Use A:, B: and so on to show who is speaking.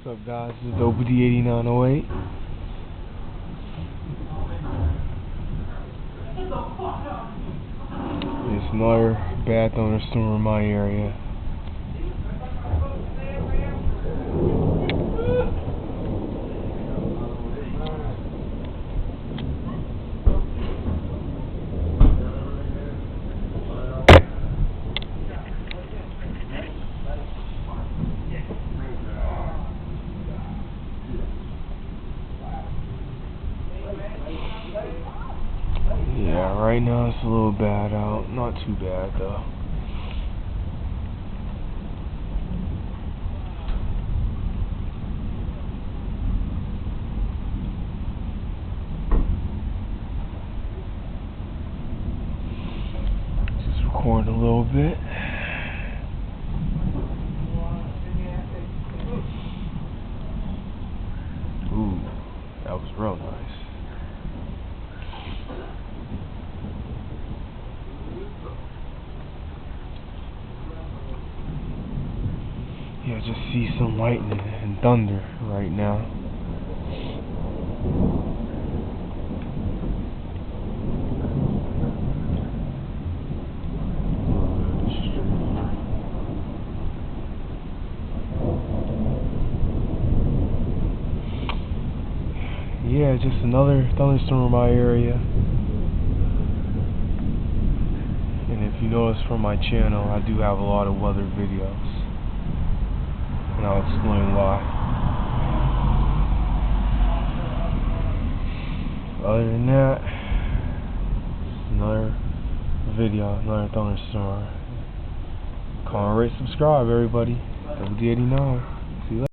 A: What's up, guys? This is OBD8908. It's another bad thunderstorm in my area. Yeah, right now it's a little bad out. Not too bad though. Just recording a little bit. Ooh, that was real nice. Yeah, just see some lightning and thunder right now. Yeah, just another thunderstorm in my area. And if you notice from my channel, I do have a lot of weather videos. And I'll explain why. Other than that, another video, another thunderstorm. Comment, rate, subscribe, everybody. OBD89.